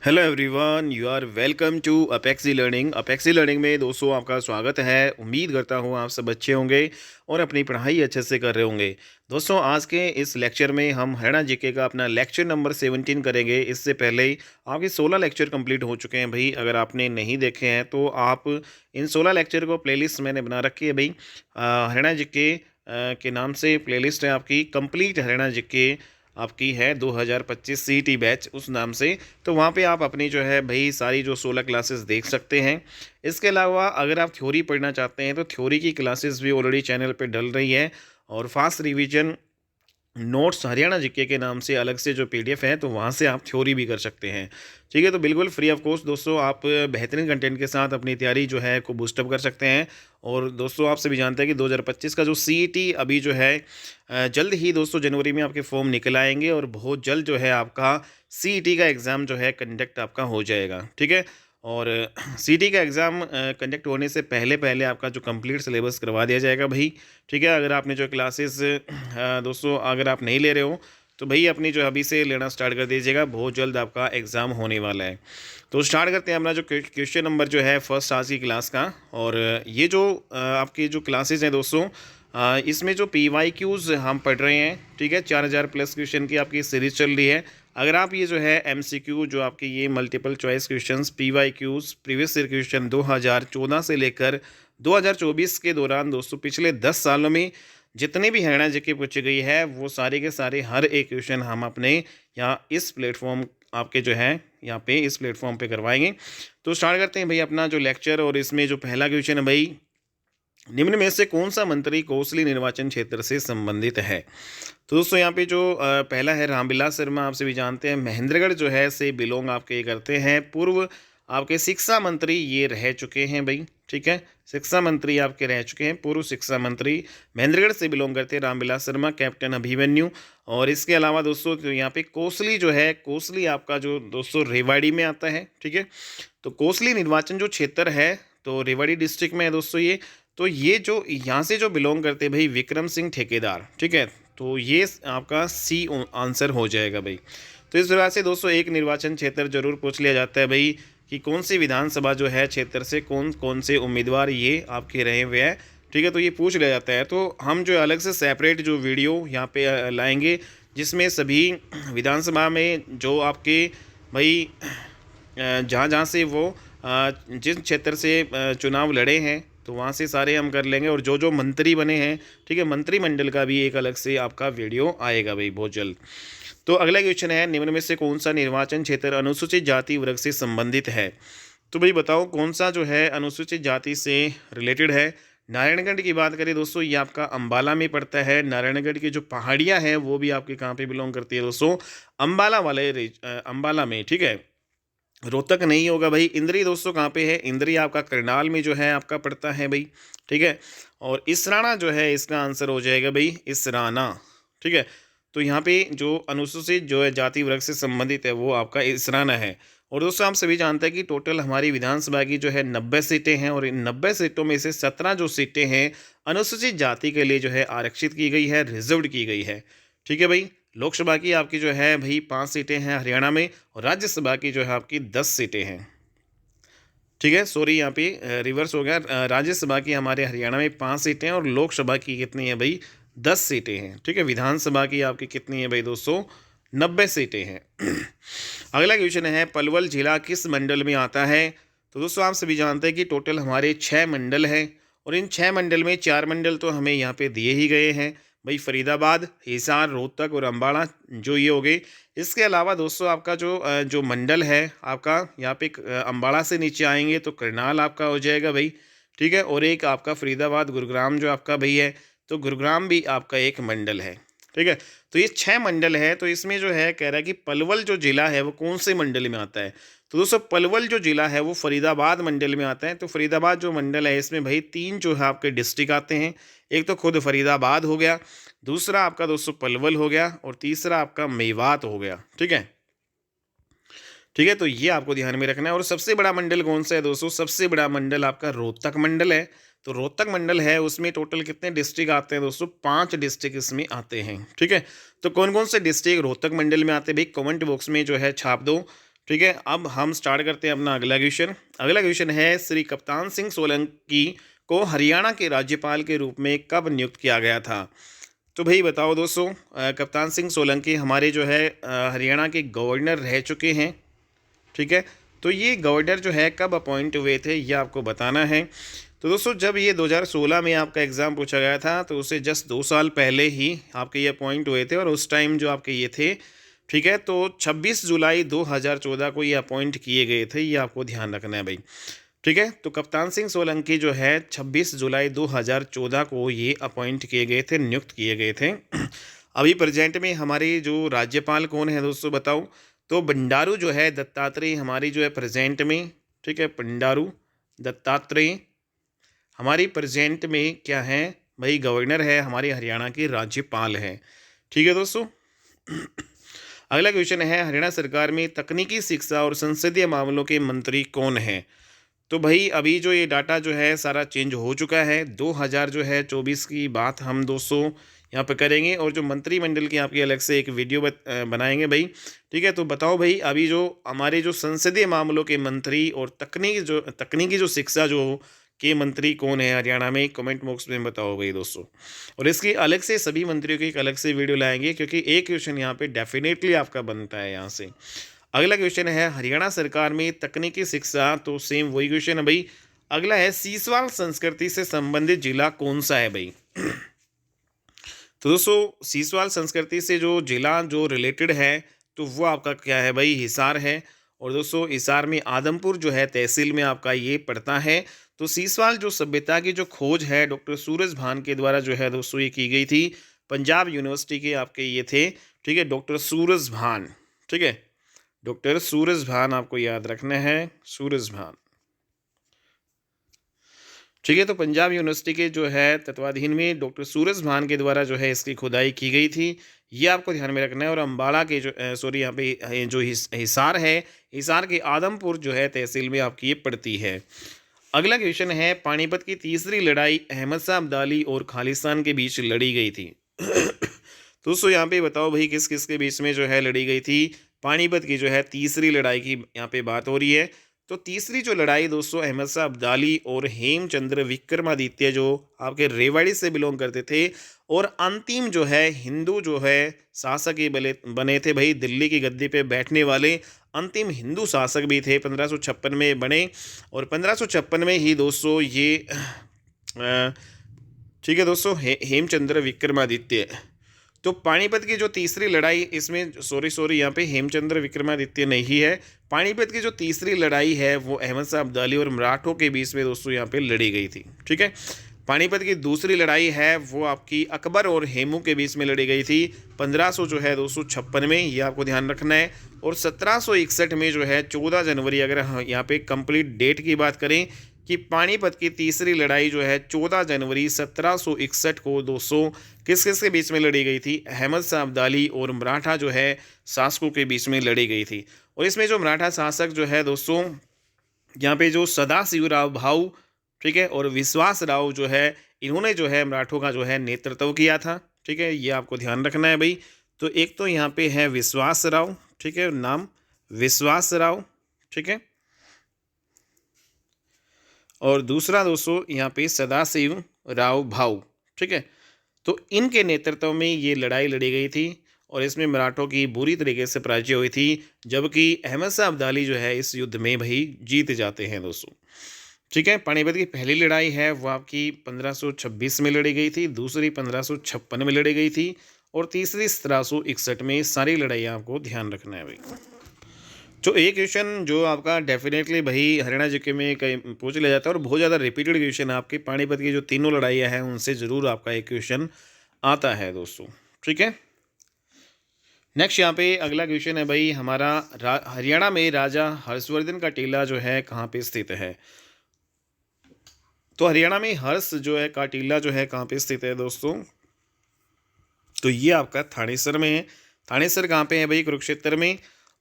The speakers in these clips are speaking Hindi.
Hello everyone, you are welcome to Apexi learning. Apexi learning में दोस्तों आपका स्वागत है। उम्मीद करता हूँ आप सब अच्छे होंगे और अपनी पढ़ाई अच्छे से कर रहे होंगे। दोस्तों आज के इस लेक्चर में हम हरियाणा जीके का अपना लेक्चर नंबर 17 करेंगे। इससे पहले ही आपके 16 लेक्चर कंप्लीट हो चुके हैं भाई। अगर आपने नहीं देखे हैं तो आप इन 16 लेक्चर को प्लेलिस्ट मैंने बना रखी है भाई। हरियाणा जीके के नाम से प्लेलिस्ट है आपकी, कंप्लीट हरियाणा जीके आपकी है 2025 सीईटी बैच उस नाम से। तो वहाँ पे आप अपनी जो है भाई सारी जो 16 क्लासेस देख सकते हैं। इसके अलावा अगर आप थ्योरी पढ़ना चाहते हैं तो थ्योरी की क्लासेस भी ऑलरेडी चैनल पे डल रही है। और fast revision notes Haryana GK के नाम से अलग से जो पीडीएफ है, तो वहाँ से आप थ्योरी भी कर सकते हैं। ठीक है, तो बिल्कुल फ्री ऑफ कॉस्ट दोस्तों आप बेहतरीन कंटेंट के साथ अपनी तैयारी जो है को बूस्टअप कर सकते हैं। और दोस्तों आप सभी जानते हैं कि 2025 का जो सीईटी अभी जो है जल्द ही दोस्तों जनवरी में आपके फॉर्म निकल आएंगे और बहुत जल्द जो है आपका सीईटी का एग्ज़ाम जो है कंडक्ट आपका हो जाएगा। ठीक है, और सीईटी का एग्ज़ाम कंडक्ट होने से पहले पहले आपका जो कंप्लीट सिलेबस करवा दिया जाएगा भाई। ठीक है, अगर आपने जो क्लासेस दोस्तों अगर आप नहीं ले रहे हो तो भाई अपनी जो अभी से लेना स्टार्ट कर दीजिएगा, बहुत जल्द आपका एग्ज़ाम होने वाला है। तो स्टार्ट करते हैं अपना जो क्वेश्चन नंबर जो है फर्स्ट आज की क्लास का। और ये जो आपकी जो क्लासेस हैं दोस्तों, इसमें जो PYQs हम पढ़ रहे हैं, ठीक है, 4000 प्लस क्वेश्चन की आपकी सीरीज़ चल रही है। अगर आप ये जो है MCQ जो आपके ये multiple choice questions PYQs previous year question 2014 से लेकर 2024 के दौरान दोस्तों पिछले 10 सालों में जितने भी हरियाणा जीके पूछी गई है वो सारे के सारे हर एक क्वेश्चन हम अपने यहाँ इस प्लेटफॉर्म आपके जो है यहाँ पे इस प्लेटफॉर्म पे करवाएंगे। तो स्टार्ट करते हैं भाई अपना जो लेक्चर। और इसमें जो पहला क्वेश्चन है भाई, निम्न में से कौन सा मंत्री कोसली निर्वाचन क्षेत्र से संबंधित है। तो दोस्तों यहाँ पे जो पहला है रामविलास शर्मा, आप सभी जानते हैं महेंद्रगढ़ जो है से बिलोंग आपके करते हैं। पूर्व आपके शिक्षा मंत्री ये रह चुके हैं भाई। ठीक है, शिक्षा मंत्री आपके रह चुके हैं, पूर्व शिक्षा मंत्री महेंद्रगढ़ से बिलोंग करते हैं रामविलास शर्मा, कैप्टन अभिमन्यु। और इसके अलावा दोस्तों तो यहाँ पे कोसली जो है, कोसली आपका जो दोस्तों रेवाड़ी में आता है। ठीक है, तो कोसली निर्वाचन जो क्षेत्र है तो रेवाड़ी डिस्ट्रिक्ट में है दोस्तों ये। तो ये जो यहाँ से जो बिलोंग करते हैं भाई विक्रम सिंह ठेकेदार। ठीक है, तो ये आपका सी आंसर हो जाएगा भाई। तो इस प्रकार से दोस्तों एक निर्वाचन क्षेत्र जरूर पूछ लिया जाता है भाई कि कौन सी विधानसभा जो है क्षेत्र से कौन कौन से उम्मीदवार ये आपके रहे हुए हैं। ठीक है, तो ये पूछ लिया जाता है। तो हम जो अलग से सेपरेट जो वीडियो यहाँ पे लाएंगे जिसमें सभी विधानसभा में जो आपके भाई जहाँ जहाँ से वो जिस क्षेत्र से चुनाव लड़े हैं तो वहाँ से सारे हम कर लेंगे। और जो जो मंत्री बने हैं, ठीक है, मंत्रिमंडल का भी एक अलग से आपका वीडियो आएगा भाई बहुत जल्द। तो अगला क्वेश्चन है, निम्न में से कौन सा निर्वाचन क्षेत्र अनुसूचित जाति वर्ग से संबंधित है। तो भाई बताओ कौन सा जो है अनुसूचित जाति से रिलेटेड है। नारायणगढ़ की बात करें दोस्तों, ये आपका अंबाला में पड़ता है। नारायणगढ़ की जो पहाड़ियाँ हैं वो भी आपके कहाँ पे बिलोंग करती है दोस्तों, अंबाला वाले अंबाला में। ठीक है, रोहतक नहीं होगा भाई। इंद्री दोस्तों कहाँ पे है, इंद्री आपका करनाल में जो है आपका पड़ता है भाई। ठीक है, और इसराना जो है इसका आंसर हो जाएगा भाई इसराना। ठीक है, तो यहाँ पे जो अनुसूचित जो है जाति वर्ग से संबंधित है वो आपका इसराना है। और दोस्तों आप सभी जानते हैं कि टोटल हमारी विधानसभा की जो है 90 सीटें हैं और इन 90 सीटों में से 17 जो सीटें हैं अनुसूचित जाति के लिए जो है आरक्षित की गई है, रिजर्व्ड की गई है। ठीक है भाई, लोकसभा की आपकी जो है भाई 5 सीटें हैं हरियाणा में और राज्यसभा की जो है आपकी 10 सीटें हैं। ठीक है, सॉरी यहाँ पे रिवर्स हो गया। राज्यसभा की हमारे हरियाणा में 5 सीटें हैं और लोकसभा की कितनी है भाई, 10 सीटें हैं। ठीक है, विधानसभा की आपकी कितनी है भाई दोस्तों, 90 सीटें हैं। अगला क्वेश्चन है, पलवल जिला किस मंडल में आता है। तो दोस्तों आप सभी जानते हैं कि टोटल हमारे 6 मंडल हैं और इन 6 मंडल में 4 मंडल तो हमें यहाँ पे दिए ही गए हैं भाई, फरीदाबाद, हिसार, रोहतक और अम्बाड़ा जो ये हो गए। इसके अलावा दोस्तों आपका जो मंडल है आपका यहाँ पे अम्बाड़ा से नीचे आएंगे तो करनाल आपका हो जाएगा भाई। ठीक है, और एक आपका फरीदाबाद गुरुग्राम जो आपका भाई है, तो गुरुग्राम भी आपका एक मंडल है। ठीक है, तो ये 6 मंडल है। तो इसमें जो है कह रहा है कि पलवल जो जिला है वो कौन से मंडल में आता है। तो दोस्तों पलवल जो जिला है वो फरीदाबाद मंडल में आता है। तो फरीदाबाद जो मंडल है इसमें भाई 3 जो है आपके डिस्ट्रिक्ट आते हैं। एक तो खुद फरीदाबाद हो गया, दूसरा आपका दोस्तों पलवल हो गया और तीसरा आपका मेवात हो गया। ठीक है, ठीक है, तो ये आपको ध्यान में रखना है। और सबसे बड़ा मंडल कौन सा है दोस्तों, सबसे बड़ा मंडल आपका रोहतक मंडल है। तो रोहतक मंडल है उसमें टोटल कितने डिस्ट्रिक्ट आते हैं दोस्तों, 5 डिस्ट्रिक्ट इसमें आते हैं। ठीक है, तो कौन कौन से डिस्ट्रिक्ट रोहतक मंडल में आते हैं भाई, कमेंट बॉक्स में जो है छाप दो। ठीक है, अब हम स्टार्ट करते हैं अपना अगला क्वेश्चन। अगला क्वेश्चन है, श्री कप्तान सिंह सोलंकी को हरियाणा के राज्यपाल के रूप में कब नियुक्त किया गया था? तो भाई बताओ दोस्तों, कप्तान सिंह सोलंकी हमारे जो है हरियाणा के गवर्नर रह चुके हैं। ठीक है, तो ये गवर्नर जो है कब अपॉइंट हुए थे ये आपको बताना है। तो दोस्तों, जब ये 2016 में आपका एग्ज़ाम पूछा गया था तो उससे जस्ट 2 साल पहले ही आपके ये अपॉइंट हुए थे, और उस टाइम जो आपके ये थे, ठीक है, तो 26 जुलाई 2014 को ये अपॉइंट किए गए थे, ये आपको ध्यान रखना है भाई। ठीक है, तो कप्तान सिंह सोलंकी जो है 26 जुलाई 2014 को ये अपॉइंट किए गए थे, नियुक्त किए गए थे। अभी प्रेजेंट में हमारे जो राज्यपाल कौन है दोस्तों बताओ? तो बंडारू जो है दत्तात्रेय हमारी जो है प्रेजेंट में, ठीक है, बंडारू दत्तात्रेय हमारी प्रेजेंट में क्या है भाई? गवर्नर है, हमारे हरियाणा के राज्यपाल है। ठीक है दोस्तों। अगला क्वेश्चन है, हरियाणा सरकार में तकनीकी शिक्षा और संसदीय मामलों के मंत्री कौन हैं? तो भाई अभी जो ये डाटा जो है सारा चेंज हो चुका है। 2000 जो है 24 की बात हम दोस्तों यहाँ पे करेंगे, और जो मंत्रिमंडल की आपकी अलग से एक वीडियो बनाएंगे भाई। ठीक है, तो बताओ भाई, अभी जो हमारे जो संसदीय मामलों के मंत्री और तकनीकी जो शिक्षा जो के मंत्री कौन है हरियाणा में, कमेंट बॉक्स में बताओ भाई दोस्तों। और इसकी अलग से सभी मंत्रियों की एक अलग से वीडियो लाएंगे, क्योंकि एक क्वेश्चन यहाँ पे डेफिनेटली आपका बनता है यहाँ से। अगला क्वेश्चन है, हरियाणा सरकार में तकनीकी शिक्षा, तो सेम वही क्वेश्चन है भाई। अगला है, सीसवाल संस्कृति से संबंधित जिला कौन सा है भाई? तो दोस्तों, सीसवाल संस्कृति से जो जिला जो रिलेटेड है तो वो आपका क्या है भाई? हिसार है। और दोस्तों, हिसार में आदमपुर जो है तहसील में आपका ये पड़ता है। तो सीसवाल जो सभ्यता की जो खोज है डॉक्टर सूरज भान के द्वारा जो है दोस्तों ये की गई थी। पंजाब यूनिवर्सिटी के आपके ये थे, ठीक है, डॉक्टर सूरज भान। ठीक है, डॉक्टर सूरज भान आपको याद रखना है, सूरज भान। ठीक है, तो पंजाब यूनिवर्सिटी के जो है तत्वाधीन में डॉक्टर सूरज भान के द्वारा जो है इसकी खुदाई की गई थी, ये आपको ध्यान में रखना है। और अम्बाला के जो सॉरी यहाँ पे जो हिसार है, हिसार के आदमपुर जो है तहसील में आपकी ये पड़ती है। अगला क्वेश्चन है, पानीपत की तीसरी लड़ाई अहमद शाह अब्दाली और खालिस्तान के बीच लड़ी गई थी। तो दोस्तों यहाँ पे बताओ भाई, किस किस के बीच में जो है लड़ी गई थी? पानीपत की जो है तीसरी लड़ाई की यहाँ पे बात हो रही है। तो तीसरी जो लड़ाई दोस्तों अहमद शाह अब्दाली और हेमचंद्र विक्रमादित्य जो आपके रेवाड़ी से बिलोंग करते थे, और अंतिम जो है हिंदू जो है शासक ये बने थे भाई, दिल्ली की गद्दी पे बैठने वाले अंतिम हिंदू शासक भी थे, 1556 में बने। और 1556 में ही दोस्तों ये ठीक है दोस्तों, हेमचंद्र विक्रमादित्य। तो पानीपत की जो तीसरी लड़ाई, इसमें सॉरी यहाँ पे हेमचंद्र विक्रमादित्य नहीं है। पानीपत की जो तीसरी लड़ाई है वो अहमद शाह अब्दाली और मराठों के बीच में दोस्तों यहाँ पे लड़ी गई थी। ठीक है, पानीपत की दूसरी लड़ाई है वो आपकी अकबर और हेमू के बीच में लड़ी गई थी 1500 जो है 256 में, ये आपको ध्यान रखना है। और 1761 में जो है 14 जनवरी, अगर यहाँ पे कंप्लीट डेट की बात करें कि पानीपत की तीसरी लड़ाई जो है 14 जनवरी 1761 को दोस्तों किस किस के बीच में लड़ी गई थी? अहमद शाह अब्दाली और मराठा जो है शासकों के बीच में लड़ी गई थी। और इसमें जो मराठा शासक जो है दोस्तों, यहाँ पे जो सदाशिवराव भाऊ, ठीक है, और विश्वास राव जो है, इन्होंने जो है मराठों का जो है नेतृत्व किया था। ठीक है, ये आपको ध्यान रखना है भाई। तो एक तो यहाँ पे है विश्वास राव, ठीक है, नाम विश्वास राव, ठीक है, और दूसरा दोस्तों यहाँ पे सदाशिव राव भाऊ। ठीक है, तो इनके नेतृत्व में ये लड़ाई लड़ी गई थी, और इसमें मराठों की बुरी तरीके से पराजय हुई थी, जबकि अहमद शाह अब्दाली जो है इस युद्ध में भाई जीत जाते हैं दोस्तों। ठीक है, पानीपत की पहली लड़ाई है वो आपकी 1526 में लड़ी गई थी, दूसरी 1556 में लड़ी गई थी, और तीसरी 1761 में। सारी लड़ाइयाँ आपको ध्यान रखना है भाई। तो एक क्वेश्चन जो आपका डेफिनेटली भाई हरियाणा जीके में कहीं पूछ लिया जाता है, और बहुत ज़्यादा रिपीटेड क्वेश्चन है आपके पानीपत की जो तीनों लड़ाइयाँ हैं उनसे ज़रूर आपका एक क्वेश्चन आता है दोस्तों। ठीक है, नेक्स्ट यहाँ पे अगला क्वेश्चन है भाई हमारा, हरियाणा में राजा हर्षवर्धन का टीला जो है कहाँ पे स्थित है? तो हरियाणा में हर्ष जो है का टीला जो है कहाँ पे स्थित है दोस्तों? तो ये आपका थानेसर में है। थानेसर कहाँ पे है भाई? कुरुक्षेत्र में।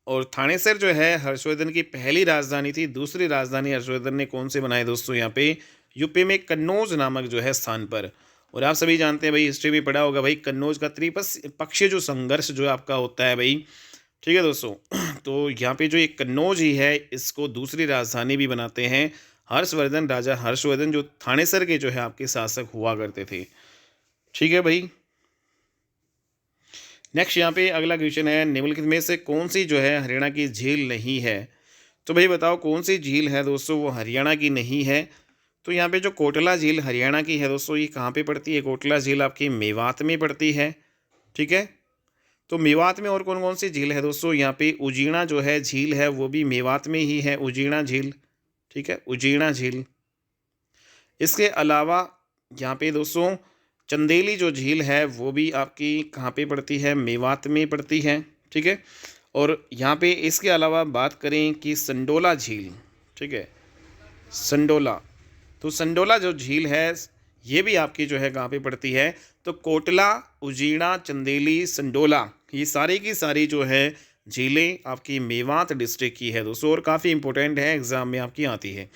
और थानेसर जो है हर्षवर्धन की पहली राजधानी थी। दूसरी राजधानी हर्षवर्धन ने कौन से बनाई दोस्तों? यहाँ पे यूपी में कन्नौज नामक जो है स्थान पर। और आप सभी जानते हैं भाई, हिस्ट्री में पढ़ा होगा भाई, कन्नौज का त्रिपक्षीय जो संघर्ष जो आपका होता है भाई, ठीक है दोस्तों। तो यहाँ पे जो ये कन्नौज ही है, इसको दूसरी राजधानी भी बनाते हैं हर्षवर्धन, राजा हर्षवर्धन जो थानेसर के जो है आपके शासक हुआ करते थे। ठीक है भाई। नेक्स्ट यहाँ पे अगला क्वेश्चन है, निम्नलिखित में से कौन सी जो है हरियाणा की झील नहीं है। तो भाई बताओ कौन सी झील है दोस्तों वो हरियाणा की नहीं है। तो यहाँ पे जो कोटला झील हरियाणा की है दोस्तों, ये कहाँ पे पड़ती है। कोटला झील आपकी मेवात में पड़ती है। ठीक है। तो मेवात में और कौन कौन सी झील है दोस्तों, यहाँ पे उजीना जो है झील है वो भी मेवात में ही है, उजीना झील। ठीक है, उजीना झील। इसके अलावा यहाँ पे दोस्तों चंदेली जो झील है वो भी आपकी कहाँ पे पड़ती है, मेवात में पड़ती है। ठीक है। और यहाँ पे इसके अलावा बात करें कि संडोला झील, ठीक है, संडोला, तो संडोला जो झील है ये भी आपकी जो है कहाँ पे पड़ती है। तो कोटला, उजीना, चंदेली, संडोला, ये सारी की सारी जो है झीलें आपकी मेवात डिस्ट्रिक्ट की है दोस्तों, और काफ़ी इंपॉर्टेंट है, एग्ज़ाम में आपकी आती है।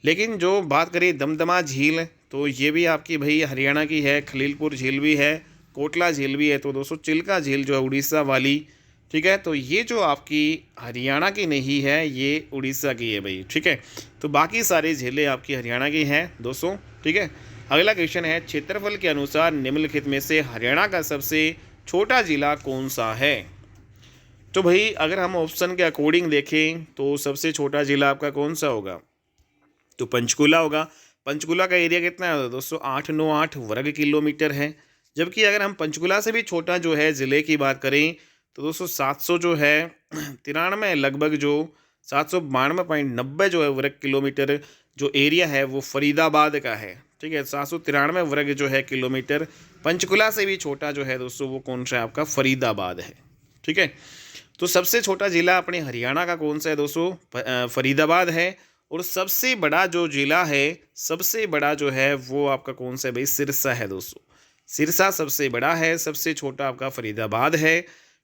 लेकिन जो बात करें दमदमा झील, तो ये भी आपकी भाई हरियाणा की है, खलीलपुर झील भी है, कोटला झील भी है। तो दोस्तों चिल्का झील जो है उड़ीसा वाली, ठीक है, तो ये जो आपकी हरियाणा की नहीं है, ये उड़ीसा की है भाई। ठीक है। तो बाकी सारी झीलें आपकी हरियाणा की हैं दोस्तों। ठीक है। अगला क्वेश्चन है, क्षेत्रफल के अनुसार निम्नलिखित में से हरियाणा का सबसे छोटा जिला कौन सा है। तो भाई अगर हम ऑप्शन के अकॉर्डिंग देखें तो सबसे छोटा जिला आपका कौन सा होगा, तो पंचकुला होगा। पंचकुला का एरिया कितना है दोस्तों, 898 वर्ग किलोमीटर है। जबकि अगर हम पंचकुला से भी छोटा जो है ज़िले की बात करें तो दोस्तों 700 जो है 93 लगभग जो 792.90 जो है वर्ग किलोमीटर जो एरिया है वो फरीदाबाद का है। ठीक है, 793 वर्ग जो है किलोमीटर। पंचकुला से भी छोटा जो है दोस्तों वो कौन सा है आपका, फरीदाबाद है। ठीक है। तो सबसे छोटा ज़िला अपने हरियाणा का कौन सा है दोस्तों, फरीदाबाद है। और सबसे बड़ा जो ज़िला है, सबसे बड़ा जो है वो आपका कौन सा है भाई, सिरसा है दोस्तों। सिरसा सबसे बड़ा है, सबसे छोटा आपका फरीदाबाद है।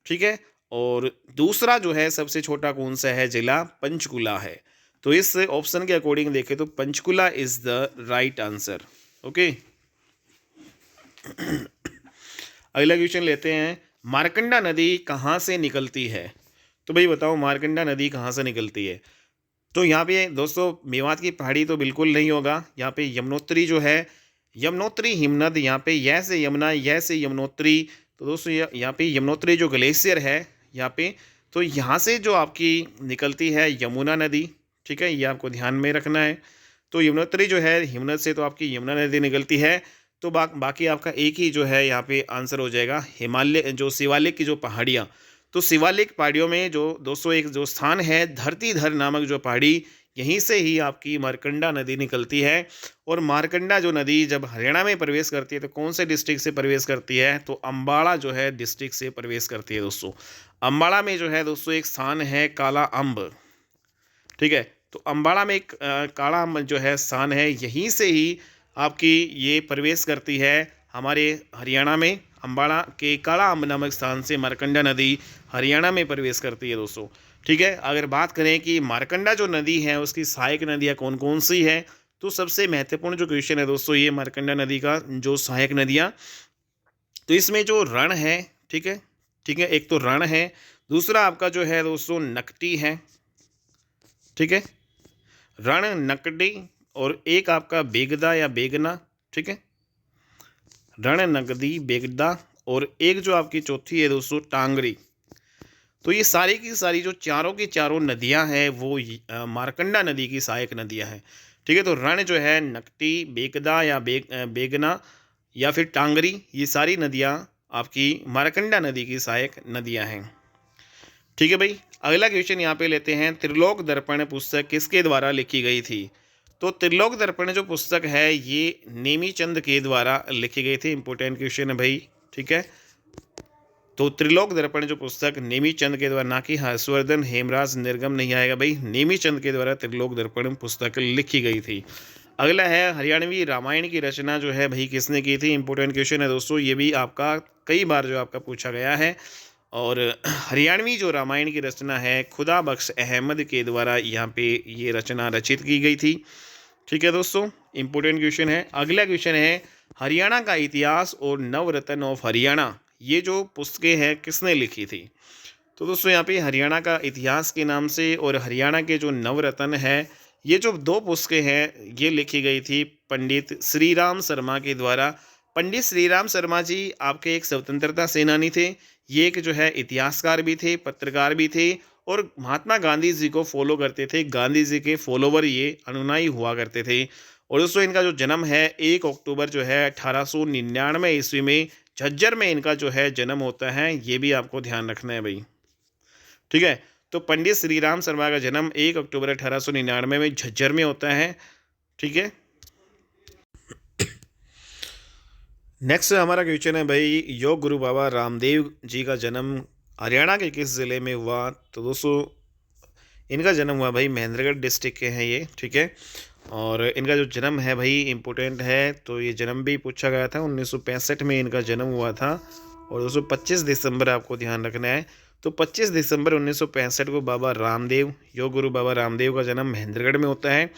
ठीक है। और दूसरा जो है सबसे छोटा कौन सा है ज़िला, पंचकुला है। तो इस ऑप्शन के अकॉर्डिंग देखें तो Panchkula is the right answer. Okay. अगला क्वेश्चन लेते हैं, मारकंडा नदी कहाँ से निकलती है। तो भाई बताओ मारकंडा नदी कहाँ से निकलती है। तो यहाँ पे दोस्तों मेवात की पहाड़ी तो बिल्कुल नहीं होगा। यहाँ पे यमुनोत्री जो है, यमुनोत्री हिमनद, यहाँ पे यह से यमुना, यह से यमुनोत्री। तो दोस्तों यहाँ पे यमुनोत्री जो ग्लेशियर है यहाँ पे, तो यहाँ से जो आपकी निकलती है यमुना नदी। ठीक है, ये आपको ध्यान में रखना है। तो यमुनोत्री जो है हिमनद से तो आपकी यमुना नदी निकलती है। तो बाकी आपका एक ही जो है यहाँ पे आंसर हो जाएगा, हिमालय जो शिवालिक की जो पहाड़ियाँ। तो शिवालिक पहाड़ियों में जो दोस्तों एक जो स्थान है धरतीधर नामक जो पहाड़ी, यहीं से ही आपकी मारकंडा नदी निकलती है। और मारकंडा जो नदी जब हरियाणा में प्रवेश करती है तो कौन से डिस्ट्रिक्ट से प्रवेश करती है, तो अम्बाड़ा जो है डिस्ट्रिक्ट से प्रवेश करती है दोस्तों। अम्बाड़ा में जो है दोस्तों एक स्थान है काला अम्ब। ठीक है। तो अम्बाड़ा में एक काला अम्ब जो है स्थान है, यहीं से ही आपकी ये प्रवेश करती है हमारे हरियाणा में। अम्बाड़ा के काला अम्ब नामक स्थान से मारकंडा नदी हरियाणा में प्रवेश करती है दोस्तों। ठीक है। अगर बात करें कि मारकंडा जो नदी है उसकी सहायक नदियाँ कौन कौन सी है, तो सबसे महत्वपूर्ण जो क्वेश्चन है दोस्तों ये मारकंडा नदी का जो सहायक नदियाँ, तो इसमें जो रण है, ठीक है, ठीक है, एक तो रण है, दूसरा आपका जो है दोस्तों नकटी है। ठीक है, रण, नकटी, और एक आपका बेगदा या बेगना। ठीक है, रण, नगदी, बेगदा, और एक जो आपकी चौथी है दोस्तों टांगरी। तो ये सारी की सारी जो चारों की चारों नदियां हैं वो मारकंडा नदी की सहायक नदियां हैं। ठीक है। तो रण जो है, नकटी, बेगदा या बेगना या फिर टांगरी, ये सारी नदियां आपकी मारकंडा नदी की सहायक नदियां हैं। ठीक है भाई। अगला क्वेश्चन यहाँ पे लेते हैं, त्रिलोक दर्पण पुस्तक किसके द्वारा लिखी गई थी। तो त्रिलोक दर्पण जो पुस्तक है ये नेमीचंद के द्वारा लिखी गई थी। इंपॉर्टेंट क्वेश्चन है भाई। ठीक है। तो त्रिलोक दर्पण जो पुस्तक नेमीचंद के द्वारा, ना कि हर्षवर्धन, हेमराज, निर्गम नहीं आएगा भाई, नेमीचंद के द्वारा त्रिलोक दर्पण पुस्तक लिखी गई थी। अगला है, हरियाणवी रामायण की रचना जो है भाई किसने की थी। इंपॉर्टेंट क्वेश्चन है दोस्तों, ये भी आपका कई बार जो आपका पूछा गया है। और हरियाणवी जो रामायण की रचना है खुदा बख्श अहमद के द्वारा यहाँ पे ये रचना रचित की गई थी। ठीक है दोस्तों, इंपॉर्टेंट क्वेश्चन है। अगला क्वेश्चन है, हरियाणा का इतिहास और नवरत्न ऑफ हरियाणा, ये जो पुस्तकें हैं किसने लिखी थी। तो दोस्तों यहाँ पे हरियाणा का इतिहास के नाम से और हरियाणा के जो नवरत्न है, ये जो 2 पुस्तकें हैं, ये लिखी गई थी पंडित श्री राम शर्मा के द्वारा। पंडित श्री राम शर्मा जी आपके एक स्वतंत्रता सेनानी थे, ये एक जो है इतिहासकार भी थे, पत्रकार भी थे और महात्मा गांधी जी को फॉलो करते थे। गांधी जी के फॉलोवर ये अनुयायी हुआ करते थे। और दोस्तों इनका जो जन्म है 1 अक्टूबर जो है 1899 ईस्वी में झज्जर में इनका जो है जन्म होता है, ये भी आपको ध्यान रखना है भाई। ठीक है, तो पंडित श्री राम शर्मा का जन्म 1 अक्टूबर 1899 में झज्जर में होता है। ठीक है, नेक्स्ट हमारा क्वेश्चन है भाई, योग गुरु बाबा रामदेव जी का जन्म हरियाणा के किस ज़िले में हुआ? तो दोस्तों इनका जन्म हुआ भाई महेंद्रगढ़ डिस्ट्रिक्ट के हैं ये। ठीक है, और इनका जो जन्म है भाई इम्पोर्टेंट है, तो ये जन्म भी पूछा गया था, 1965 में इनका जन्म हुआ था। और दोस्तों 25 दिसंबर आपको ध्यान रखना है, तो 25 दिसंबर 1965 को बाबा रामदेव, योग गुरु बाबा रामदेव का जन्म महेंद्रगढ़ में होता है।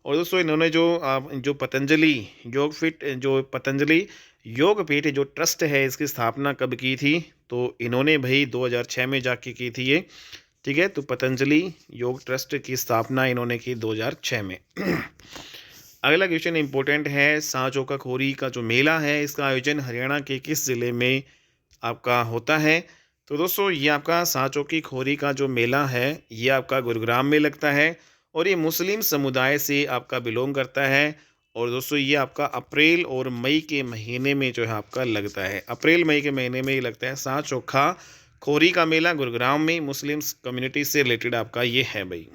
और दोस्तों इन्होंने जो पतंजलि पतंजलि योगपीठ जो ट्रस्ट है, इसकी स्थापना कब की थी? तो इन्होंने भाई 2006 में जाके की थी ये। ठीक है, तो पतंजलि योग ट्रस्ट की स्थापना इन्होंने की 2006 में। अगला क्वेश्चन इंपॉर्टेंट है, सांचौका खोरी का जो मेला है, इसका आयोजन हरियाणा के किस ज़िले में आपका होता है? तो दोस्तों ये आपका सांचौकी खोरी का जो मेला है, ये आपका गुरुग्राम में लगता है और ये मुस्लिम समुदाय से आपका बिलोंग करता है। और दोस्तों ये आपका अप्रैल और मई के महीने में जो है आपका लगता है, अप्रैल मई के महीने में ही लगता है सांचौखा खोरी का मेला गुरुग्राम में, मुस्लिम कम्युनिटी से रिलेटेड आपका ये है भाई।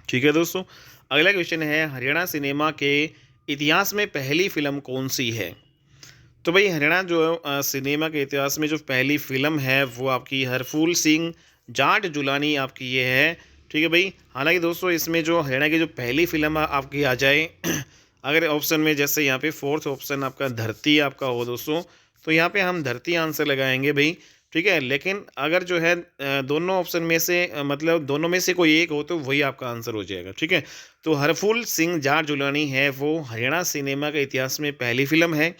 ठीक है दोस्तों, अगला क्वेश्चन है, हरियाणा सिनेमा के इतिहास में पहली फिल्म कौन सी है? तो भाई हरियाणा जो सिनेमा के इतिहास में जो पहली फिल्म है वो आपकी हरफूल सिंह जाट जुलानी आपकी ये है। ठीक है भाई, हालांकि दोस्तों इसमें जो हरियाणा की जो पहली फिल्म आपकी आ जाए अगर ऑप्शन में, जैसे यहाँ पे 4th ऑप्शन आपका धरती आपका हो दोस्तों, तो यहाँ पे हम धरती आंसर लगाएंगे भाई। ठीक है, लेकिन अगर जो है दोनों ऑप्शन में से मतलब दोनों में से कोई एक हो तो वही आपका आंसर हो जाएगा। ठीक है, तो हरफूल सिंह जाट जुलानी है वो हरियाणा सिनेमा के इतिहास में पहली फिल्म है।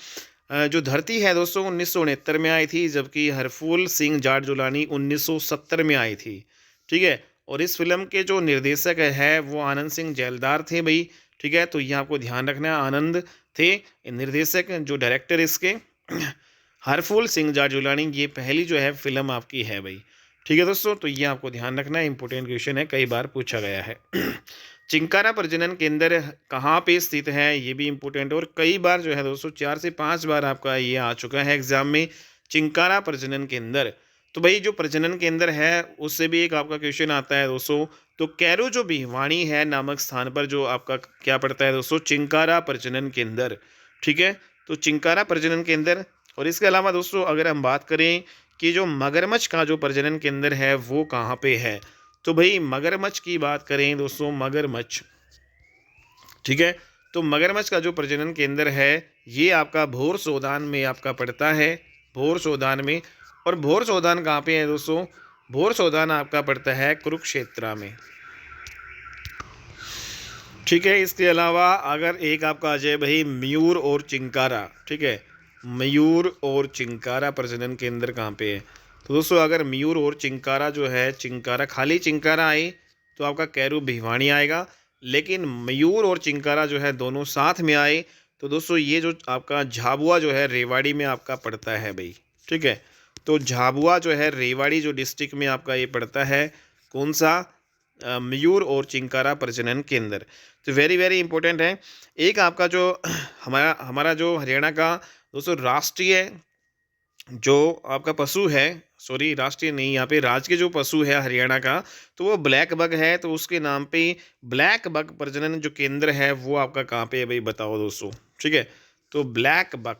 जो धरती है दोस्तों 1969 में आई थी, जबकि हरफूल सिंह जाट जुलानी 1970 में आई थी। ठीक है, और इस फिल्म के जो निर्देशक है वो आनंद सिंह जैलदार थे भाई। ठीक है, तो ये आपको ध्यान रखना है, आनंद थे निर्देशक, जो डायरेक्टर इसके हरफूल सिंह जाट जुलानी, ये पहली जो है फिल्म आपकी है भाई। ठीक है दोस्तों, तो ये आपको ध्यान रखना है, इंपॉर्टेंट क्वेश्चन है, कई बार पूछा गया है। चिंकारा प्रजनन केंद्र कहाँ पे स्थित है, ये भी इम्पोर्टेंट, और कई बार जो है दोस्तों 4 से 5 बार आपका ये आ चुका है एग्जाम में, चिंकारा प्रजनन केंद्र। तो भाई जो प्रजनन केंद्र है उससे भी एक आपका क्वेश्चन आता है दोस्तों, तो कैरो जो भिवानी है नामक स्थान पर जो आपका क्या पड़ता है दोस्तों, चिंकारा प्रजनन केंद्र। ठीक है, तो चिंकारा प्रजनन केंद्र। और इसके अलावा दोस्तों अगर हम बात करें कि जो मगरमच्छ का जो प्रजनन केंद्र है वो कहाँ पे है, तो भाई मगरमच्छ की बात करें दोस्तों, मगरमच्छ, ठीक है, तो मगरमच्छ का जो प्रजनन केंद्र है ये आपका भोर सोदान में आपका पड़ता है, भोर सोदान में। और भोर सोदान कहाँ पे है दोस्तों, भोर सोदान आपका पड़ता है कुरुक्षेत्र में। ठीक है, इसके अलावा अगर एक आपका आ जाए भाई मयूर और चिंकारा, ठीक है, मयूर और चिंकारा प्रजनन केंद्र कहाँ पे है? तो दोस्तों अगर मयूर और चिंकारा जो है, चिंकारा खाली चिंकारा आए तो आपका कैरू भिवानी आएगा, लेकिन मयूर और चिंकारा जो है दोनों साथ में आए तो दोस्तों ये जो आपका झाबुआ जो है रेवाड़ी में आपका पड़ता है भाई। ठीक है, तो झाबुआ जो है रेवाड़ी जो डिस्ट्रिक्ट में आपका ये पड़ता है, कौन सा, मयूर और चिंकारा प्रजनन केंद्र। तो वेरी वेरी इंपॉर्टेंट है। एक आपका जो हमारा जो हरियाणा का दोस्तों राष्ट्रीय जो आपका पशु है, सॉरी राष्ट्रीय नहीं, यहाँ पे राज्य के जो पशु है हरियाणा का, तो वो ब्लैक बग है, तो उसके नाम पे ब्लैक बग प्रजनन जो केंद्र है वो आपका कहाँ पे है भाई, बताओ दोस्तों। ठीक है, तो ब्लैक बग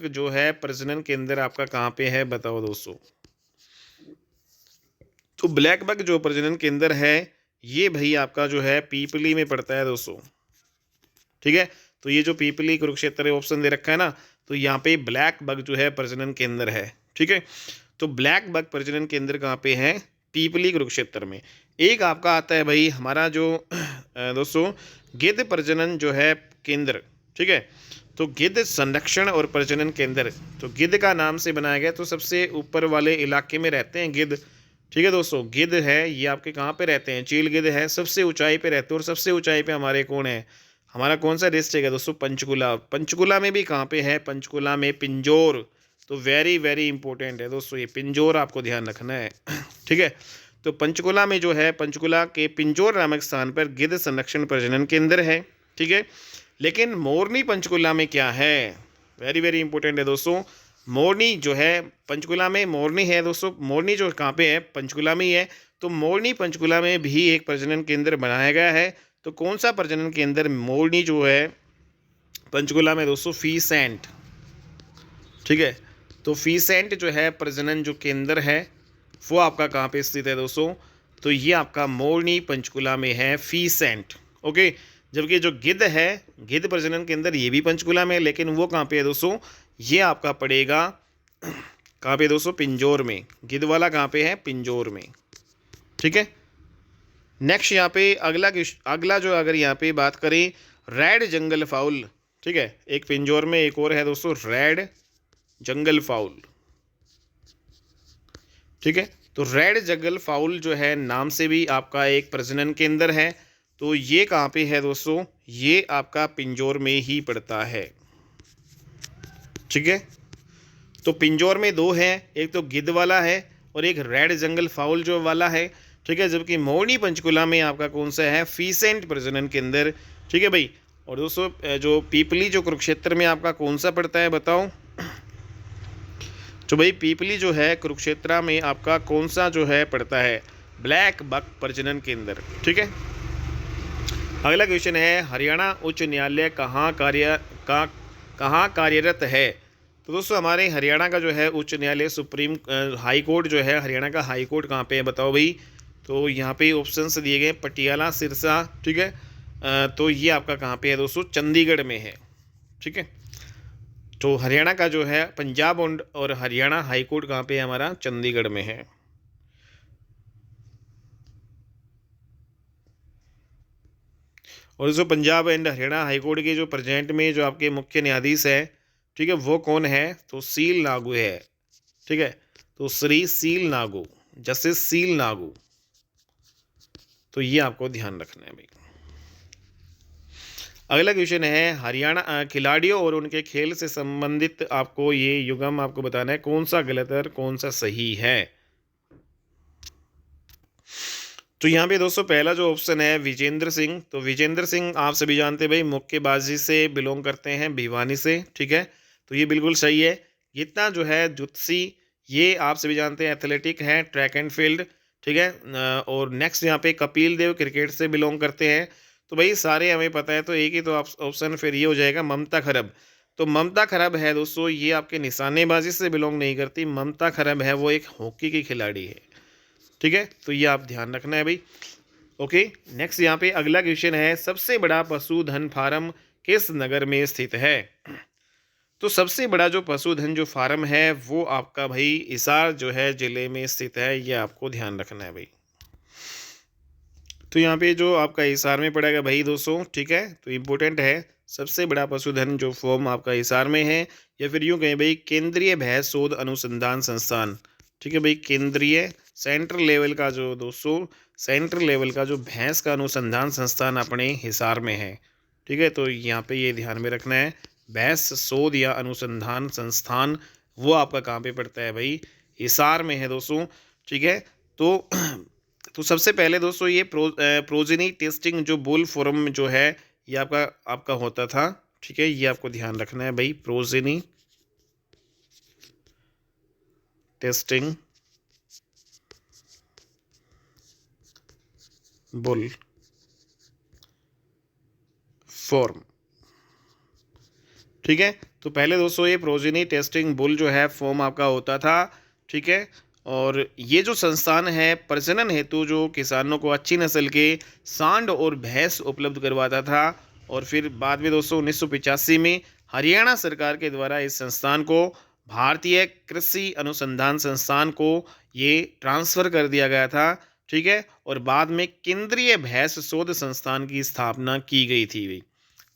जो है प्रजनन केंद्र आपका कहाँ पे है, बताओ दोस्तों। तो ब्लैक बग जो प्रजनन केंद्र है ये भाई आपका जो है पीपली में पड़ता है दोस्तों। ठीक है, तो ये जो पीपली कुरुक्षेत्र ऑप्शन दे रखा है ना, तो यहाँ पे ब्लैक बग जो है प्रजनन केंद्र है। ठीक है, तो ब्लैक बग प्रजनन केंद्र कहाँ पे है, पीपली कुरुक्षेत्र में। एक आपका आता है भाई हमारा जो दोस्तों गिद्ध प्रजनन जो है केंद्र। ठीक है, तो गिद्ध संरक्षण और प्रजनन केंद्र, तो गिद्ध का नाम से बनाया गया, तो सबसे ऊपर वाले इलाके में रहते हैं गिद्ध। ठीक है दोस्तों, गिद्ध है ये आपके कहाँ पे रहते हैं, चील गिद्ध है, सबसे ऊंचाई पे रहते हैं। और सबसे ऊंचाई पे हमारे कौन है, हमारा कौन सा डिस्ट्रिक्ट है दोस्तों, पंचकुला। पंचकुला में भी कहाँ पे है, पंचकुला में पिंजौर। तो वेरी वेरी इंपॉर्टेंट है दोस्तों ये पिंजौर, आपको ध्यान रखना है। ठीक है, तो पंचकुला में जो है, पंचकुला के पिंजौर नामक स्थान पर गिद्ध संरक्षण प्रजनन केंद्र है। ठीक है, लेकिन मोरनी पंचकुला में क्या है, वेरी वेरी इंपॉर्टेंट है दोस्तों। मोरनी जो है पंचकुला में, मोरनी है दोस्तों, मोरनी जो कहाँ पे है, पंचकुला में ही है। तो मोरनी पंचकुला में भी एक प्रजनन केंद्र बनाया गया है। तो कौन सा प्रजनन केंद्र मोरनी जो है पंचकुला में दोस्तों, फीसेंट। ठीक है, तो फीसेंट जो है प्रजनन जो केंद्र है वो आपका कहाँ पे स्थित है दोस्तों, तो ये आपका मोरनी पंचकुला में है, फीसेंट। ओके, जबकि जो गिद्ध है, गिद्ध प्रजनन केंद्र ये भी पंचकुला में, लेकिन वो कहाँ पे है दोस्तों, ये आपका पड़ेगा कहाँ पे दोस्तों, पिंजौर में। गिद्ध वाला कहाँ पे है, पिंजौर में। ठीक है, नेक्स्ट यहाँ पे अगला जो अगर यहाँ पे बात करें, रेड जंगल फाउल। ठीक है, एक पिंजौर में एक और है दोस्तों, रेड जंगल फाउल। ठीक है, तो रेड जंगल फाउल जो है नाम से भी आपका एक प्रजनन केंद्र है। तो ये कहाँ पे है दोस्तों, ये आपका पिंजौर में ही पड़ता है। ठीक है, तो पिंजौर में दो है, एक तो गिद्ध वाला है और एक रेड जंगल फाउल जो वाला है। ठीक है, जबकि मोरनी पंचकुला में आपका कौन सा है, फीसेंट प्रजनन केंद्र। ठीक है भाई, और दोस्तों जो पीपली जो कुरुक्षेत्र में आपका कौन सा पड़ता है बताओ, तो भाई पीपली जो है कुरुक्षेत्र में आपका कौन सा जो है पड़ता है, ब्लैक बक प्रजनन केंद्र। ठीक है, अगला क्वेश्चन है, हरियाणा उच्च न्यायालय कहाँ कार्यरत है। तो दोस्तों हमारे हरियाणा का जो है उच्च न्यायालय, सुप्रीम हाई कोर्ट जो है, हरियाणा का हाई कोर्ट कहाँ पे है बताओ भाई। तो यहाँ पे ऑप्शंस दिए गए, पटियाला, सिरसा। ठीक है, तो ये आपका कहाँ पे है दोस्तों, चंडीगढ़ में है। ठीक है, तो हरियाणा का जो है पंजाब और हरियाणा हाई कोर्ट कहाँ पे है हमारा, चंडीगढ़ में है। और जो Punjab and Haryana high court के जो प्रेजेंट में जो आपके मुख्य न्यायाधीश है, ठीक है, वो कौन है, तो सील नागू है। ठीक है, तो Shri seal Nagu, justice seal Nagu. तो ये आपको ध्यान रखना है भाई। अगला क्वेश्चन है, हरियाणा खिलाड़ियों और उनके खेल से संबंधित आपको ये युग्म आपको बताना है, कौन सा गलत है और कौन सा सही है। तो यहाँ पे दोस्तों पहला जो ऑप्शन है विजेंद्र सिंह, तो विजेंद्र सिंह आप सभी जानते हैं भाई मुक्केबाजी से बिलोंग करते हैं, भिवानी से। ठीक है, तो ये बिल्कुल सही है। इतना जो है जुत्सी, ये आप सभी जानते हैं एथलेटिक है, ट्रैक एंड फील्ड। ठीक है, और नेक्स्ट यहाँ पे कपिल देव क्रिकेट से बिलोंग करते हैं। तो भाई सारे हमें पता है, तो एक ही तो ऑप्शन फिर ये हो जाएगा, ममता खरब। तो ममता खरब है दोस्तों, ये आपके निशानेबाजी से बिलोंग नहीं करती, ममता खरब है वो एक हॉकी की खिलाड़ी है। ठीक है, तो ये आप ध्यान रखना है भाई। ओके, नेक्स्ट यहाँ पे अगला क्वेश्चन है, सबसे बड़ा पशुधन फार्म किस नगर में स्थित है। तो सबसे बड़ा जो पशुधन जो फार्म है वो आपका भाई हिसार जो है जिले में स्थित है, ये आपको ध्यान रखना है भाई। तो यहाँ पे जो आपका हिसार में पड़ेगा भाई दोस्तों। ठीक है, तो इम्पोर्टेंट है, सबसे बड़ा पशुधन जो फॉर्म आपका हिसार में है, या फिर यूँ कहें भाई केंद्रीय भैंस शोध अनुसंधान संस्थान। ठीक है भाई, केंद्रीय सेंट्रल लेवल का जो दोस्तों, सेंट्रल लेवल का जो भैंस का अनुसंधान संस्थान अपने हिसार में है। ठीक है, तो यहाँ पे ये ध्यान में रखना है, भैंस शोध या अनुसंधान संस्थान वो आपका कहाँ पे पड़ता है भाई, हिसार में है दोस्तों। ठीक है, तो सबसे पहले दोस्तों ये प्रोजेनी टेस्टिंग जो बुल फोरम जो है ये आपका होता था। ठीक है, ये आपको ध्यान रखना है भाई, प्रोजेनी टेस्टिंग बुल फॉर्म। ठीक है, तो पहले दोस्तों ये प्रोजेनी टेस्टिंग बुल जो है फॉर्म आपका होता था। ठीक है, और ये जो संस्थान है प्रजनन हेतु जो किसानों को अच्छी नस्ल के सांड और भैंस उपलब्ध करवाता था। और फिर बाद में दोस्तों 1985 में हरियाणा सरकार के द्वारा इस संस्थान को भारतीय कृषि अनुसंधान संस्थान को ये ट्रांसफ़र कर दिया गया था। ठीक है, और बाद में केंद्रीय भैंस शोध संस्थान की स्थापना की गई थी।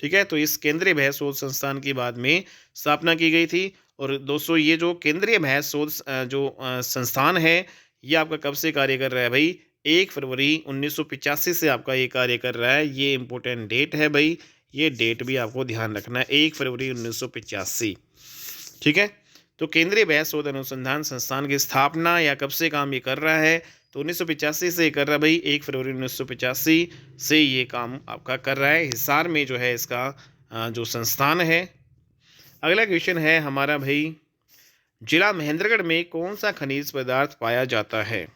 ठीक है, तो इस केंद्रीय भैंस शोध संस्थान की बाद में स्थापना की गई थी। और दोस्तों ये जो केंद्रीय भैंस शोध संस्थान है, ये आपका कब से कार्य कर रहा है भाई? 1 फरवरी 1985 से आपका ये कार्य कर रहा है। ये इम्पोर्टेंट डेट है भाई, ये डेट भी आपको ध्यान रखना है, 1 फरवरी 1985। ठीक है, तो केंद्रीय भैंस शोध अनुसंधान संस्थान की स्थापना या कब से काम ये कर रहा है? तो 1985 से कर रहा है भाई, 1 फरवरी 1985 से ये काम आपका कर रहा है। हिसार में जो है इसका जो संस्थान है। अगला क्वेश्चन है हमारा भाई, जिला महेंद्रगढ़ में कौन सा खनिज पदार्थ पाया जाता है?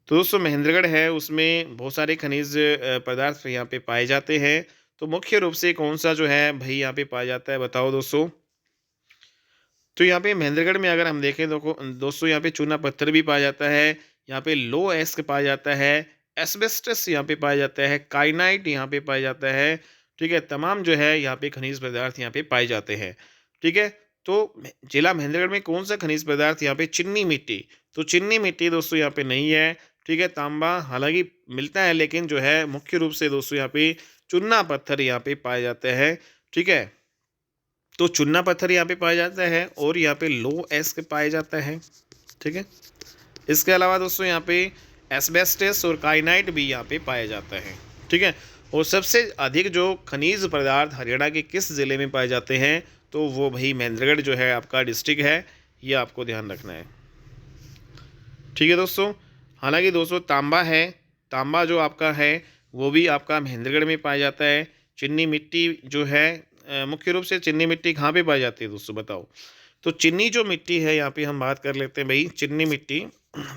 तो दोस्तों महेंद्रगढ़ है, उसमें बहुत सारे खनिज पदार्थ यहाँ पे पाए जाते हैं। तो मुख्य रूप से कौन सा जो है भाई यहाँ पे पाया जाता है, बताओ दोस्तों। तो यहाँ पे महेंद्रगढ़ में अगर हम देखें तो दोस्तों यहाँ पे चूना पत्थर भी पाया जाता है, यहाँ पे लो एस्क पाया जाता है, एस्बेस्टस यहाँ पे पाया जाता है, काइनाइट यहाँ पे पाया जाता है। ठीक है, तमाम जो है यहाँ पे खनिज पदार्थ यहाँ पे पाए जाते हैं। ठीक है, तो जिला महेंद्रगढ़ में कौन सा खनिज पदार्थ? यहाँ पे चिन्नी मिट्टी। तो चिन्नी मिट्टी दोस्तों यहाँ पे नहीं है। ठीक है, तांबा हालांकि मिलता है, लेकिन जो है मुख्य रूप से दोस्तों यहाँ पे चूना पत्थर यहाँ पे पाए जाते हैं। ठीक है, तो चूना पत्थर यहाँ पे पाया जाता है और यहाँ पे लो एस्क पाया जाता है। ठीक है, इसके अलावा दोस्तों यहाँ पे एस्बेस्टस और काइनाइट भी यहाँ पे पाया जाता है। ठीक है, और सबसे अधिक जो खनिज पदार्थ हरियाणा के किस ज़िले में पाए जाते हैं? तो वो भाई महेंद्रगढ़ जो है आपका डिस्ट्रिक्ट है, ये आपको ध्यान रखना है। ठीक है दोस्तों, हालांकि दोस्तों तांबा है, तांबा जो आपका है वो भी आपका महेंद्रगढ़ में पाया जाता है। चिन्नी मिट्टी जो है मुख्य रूप से चिन्नी मिट्टी कहाँ पे पाई जाती है दोस्तों, बताओ। तो चिन्नी जो मिट्टी है, यहाँ पे हम बात कर लेते हैं भाई चिन्नी मिट्टी।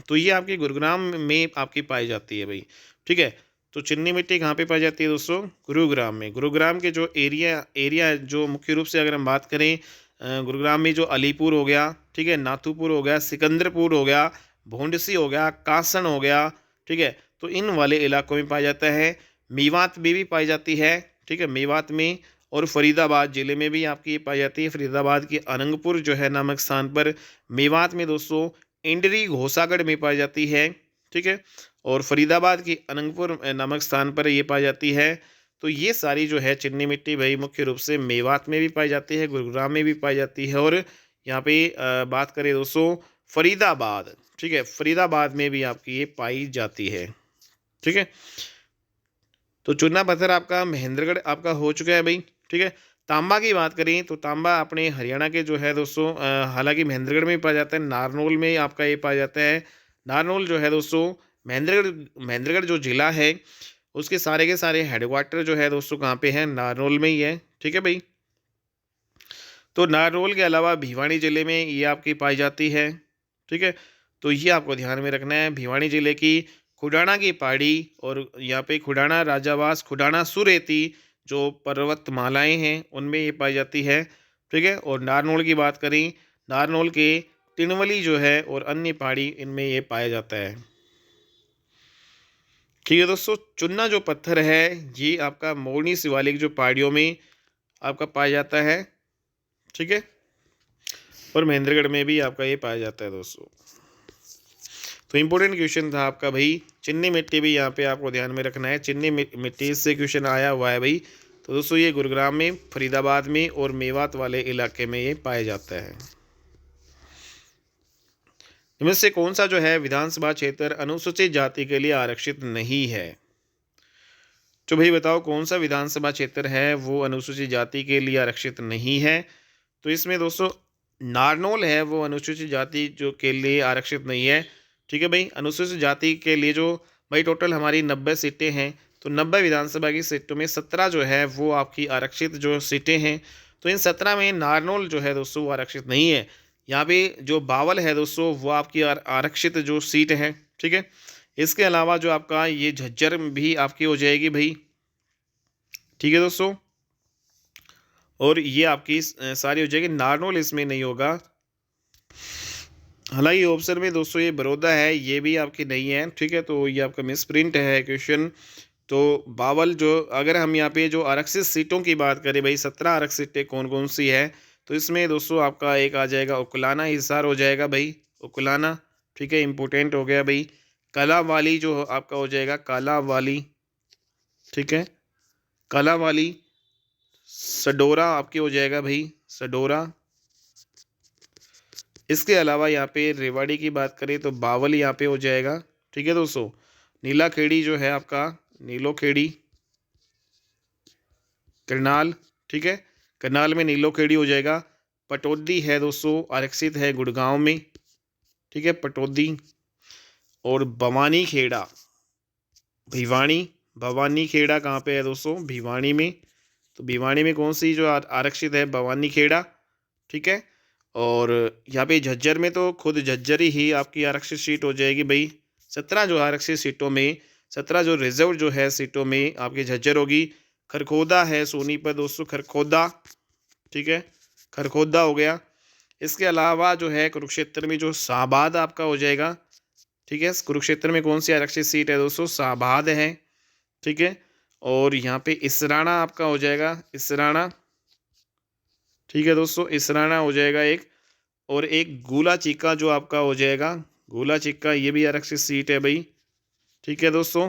तो ये आपके गुरुग्राम में आपकी पाई जाती है भाई। ठीक है, तो चिन्नी मिट्टी कहाँ पे पाई जाती है दोस्तों? गुरुग्राम में। गुरुग्राम के जो एरिया जो मुख्य रूप से अगर हम बात करें, गुरुग्राम में जो अलीपुर हो गया, ठीक है, नाथूपुर हो गया, सिकंदरपुर हो गया, भोंडसी हो गया, कासन हो गया। ठीक है, तो इन वाले इलाकों में पाया जाता है। मेवात में भी पाई जाती है। ठीक है, मेवात में, और फरीदाबाद ज़िले में भी आपकी ये पाई जाती है। फरीदाबाद की अनंगपुर जो है नामक स्थान पर। मेवात में दोस्तों इंडरी घोसागढ़ में पाई जाती है। ठीक है, और फरीदाबाद की अनंगपुर नामक स्थान पर ये पाई जाती है। तो ये सारी जो है चिन्नी मिट्टी भाई मुख्य रूप से मेवात में भी पाई जाती है, गुरुग्राम में भी पाई जाती है, और यहाँ पे बात करें दोस्तों फरीदाबाद, ठीक है, फरीदाबाद में भी आपकी ये पाई जाती है। ठीक है, तो चूना पत्थर आपका महेंद्रगढ़ आपका हो चुका है भाई। ठीक है, तांबा की बात करें तो तांबा अपने हरियाणा के जो है दोस्तों हालांकि महेंद्रगढ़ में पाया जाता है, नारनौल में आपका ये पाया जाता है। नारनौल जो है दोस्तों महेंद्रगढ़ महेंद्रगढ़ जो जिला है उसके सारे के सारे हेडक्वार्टर जो है दोस्तों कहाँ पे है? नारनौल में ही है। ठीक है भाई, तो नारनौल के अलावा भिवानी ज़िले में ये आपकी पाई जाती है। ठीक है, तो ये आपको ध्यान में रखना है। भिवानी ज़िले की खुडाना की पहाड़ी और यहाँ पे खुडाना राजावास, खुडाना सुरेती जो पर्वतमालाएं हैं उनमें ये पाई जाती है। ठीक है, और नारनौल की बात करें, नारनौल के तिनवली जो है और अन्य पहाड़ी इनमें ये पाया जाता है। ठीक है दोस्तों, चुन्ना जो पत्थर है ये आपका मोरनी शिवालिक जो पहाड़ियों में आपका पाया जाता है। ठीक है, और महेंद्रगढ़ में भी आपका ये पाया जाता है दोस्तों। तो इम्पोर्टेंट क्वेश्चन था आपका भाई, चिन्नी मिट्टी भी यहाँ पे आपको ध्यान में रखना है। चिन्नी मिट्टी से क्वेश्चन आया हुआ है भाई। तो दोस्तों ये गुरुग्राम में, फरीदाबाद में और मेवात वाले इलाके में ये पाया जाता है। इनमें से कौन सा जो है विधानसभा क्षेत्र अनुसूचित जाति के लिए आरक्षित नहीं है? तो भाई बताओ कौन सा विधानसभा क्षेत्र है वो अनुसूचित जाति के लिए आरक्षित नहीं है? तो इसमें दोस्तों नारनौल है वो अनुसूचित जाति जो के लिए आरक्षित नहीं है। ठीक है भाई, अनुसूचित जाति के लिए जो भाई टोटल हमारी 90 सीटें हैं, तो 90 विधानसभा की सीटों में 17 जो है वो आपकी आरक्षित जो सीटें हैं। तो इन 17 में नारनौल जो है दोस्तों वो आरक्षित नहीं है। यहाँ पे जो बावल है दोस्तों वो आपकी आरक्षित जो सीट है। ठीक है, इसके अलावा जो आपका ये झज्जर भी आपकी हो जाएगी भाई। ठीक है दोस्तों, और ये आपकी सारी हो जाएगी, नारनौल इसमें नहीं होगा। हालांकि ऑप्शन में दोस्तों ये बड़ौदा है, ये भी आपकी नहीं है। ठीक है, तो ये आपका मिस प्रिंट है क्वेश्चन। तो बावल जो अगर हम यहाँ पे जो आरक्षित सीटों की बात करें भाई, 17 आरक्षित सीटें कौन कौन सी है? तो इसमें दोस्तों आपका एक आ जाएगा उकलाना हिसार हो जाएगा भाई, उकलाना। ठीक है, इंपॉर्टेंट हो गया भाई। कालावाली जो आपका हो जाएगा कालावाली। ठीक है, कालावाली, सडोरा आपके हो जाएगा भाई, सडोरा। इसके अलावा यहाँ पे रेवाड़ी की बात करें तो बावल यहाँ पे हो जाएगा। ठीक है दोस्तों। नीला खेड़ी जो है आपका, नीलो खेड़ी, करनाल। ठीक है, करनाल में नीलो खेड़ी हो जाएगा। पटौदी है दोस्तों, आरक्षित है गुड़गांव में। ठीक है, पटौदी। और भवानी खेड़ा, भिवानी, भवानी खेड़ा कहाँ पे है दोस्तों? भिवानी में। तो भिवानी में कौन सी जो आरक्षित है? भवानी खेड़ा। ठीक है। और यहाँ पे झज्जर में तो खुद झज्जर ही आपकी आरक्षित सीट हो जाएगी भाई। 17 जो आरक्षित सीटों में, 17 जो रिजर्व जो है सीटों में आपकी झज्जर होगी। खरखोदा है सोनीपत दोस्तों, खरखोदा। ठीक है, खरखोदा हो गया। इसके अलावा जो है कुरुक्षेत्र में जो शाहबाद आपका हो जाएगा। ठीक है, कुरुक्षेत्र में कौन सी आरक्षित सीट है दोस्तों? शाहबाद है। ठीक है। और यहाँ पे इसराना आपका हो जाएगा, इसराना। ठीक है दोस्तों, इसराना हो जाएगा एक। और एक गोला चिक्का जो आपका हो जाएगा, गोला चिक्का, ये भी आरक्षित सीट है भाई। ठीक है दोस्तों।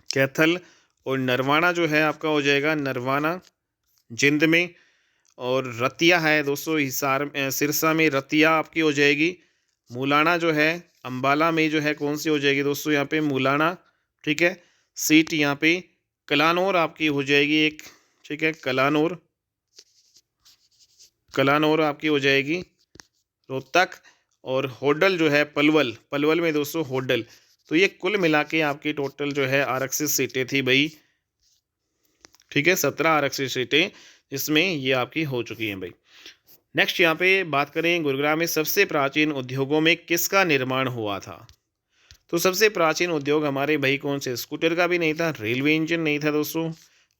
कैथल और नरवाना जो है आपका हो जाएगा, नरवाना, जिंद में। और रतिया है दोस्तों, हिसार, सिरसा में रतिया आपकी हो जाएगी। मुलाना जो है अंबाला में जो है कौन सी हो जाएगी दोस्तों? यहाँ पे मुलाना। ठीक है। सीट यहाँ पे कलानौर आपकी हो जाएगी एक। ठीक है, कलानौर, कलानौर आपकी हो जाएगी, रोहतक। और होडल जो है पलवल, पलवल में दोस्तों होडल। तो ये कुल मिला के आपकी टोटल जो है आरक्षित सीटें थी भाई। ठीक है, 17 आरक्षित सीटें इसमें ये आपकी हो चुकी हैं भाई। नेक्स्ट यहाँ पे बात करें, गुरुग्राम में सबसे प्राचीन उद्योगों में किसका निर्माण हुआ था? तो सबसे प्राचीन उद्योग हमारे भाई कौन से? स्कूटर का भी नहीं था, रेलवे इंजन नहीं था दोस्तों।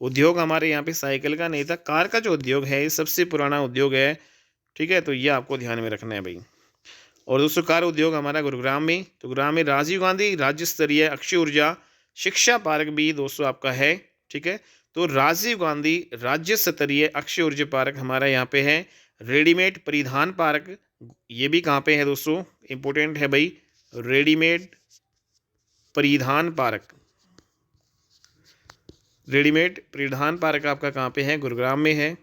उद्योग हमारे यहाँ पे साइकिल का नहीं था, कार का जो उद्योग है ये सबसे पुराना उद्योग है। ठीक है, तो ये आपको ध्यान में रखना है भाई। और दोस्तों कार उद्योग हमारा गुरुग्राम में, तो गुरुग्राम में राजीव गांधी राज्य स्तरीय अक्षय ऊर्जा शिक्षा पार्क भी दोस्तों आपका है। ठीक है, तो राजीव गांधी राज्य स्तरीय अक्षय ऊर्जा पार्क हमारा यहाँ पे है। रेडीमेड परिधान पार्क, ये भी कहाँ पे है दोस्तों? इंपॉर्टेंट है भाई, रेडीमेड परिधान पार्क, रेडीमेड परिधान पार्क आपका कहाँ पे है? गुरुग्राम में है।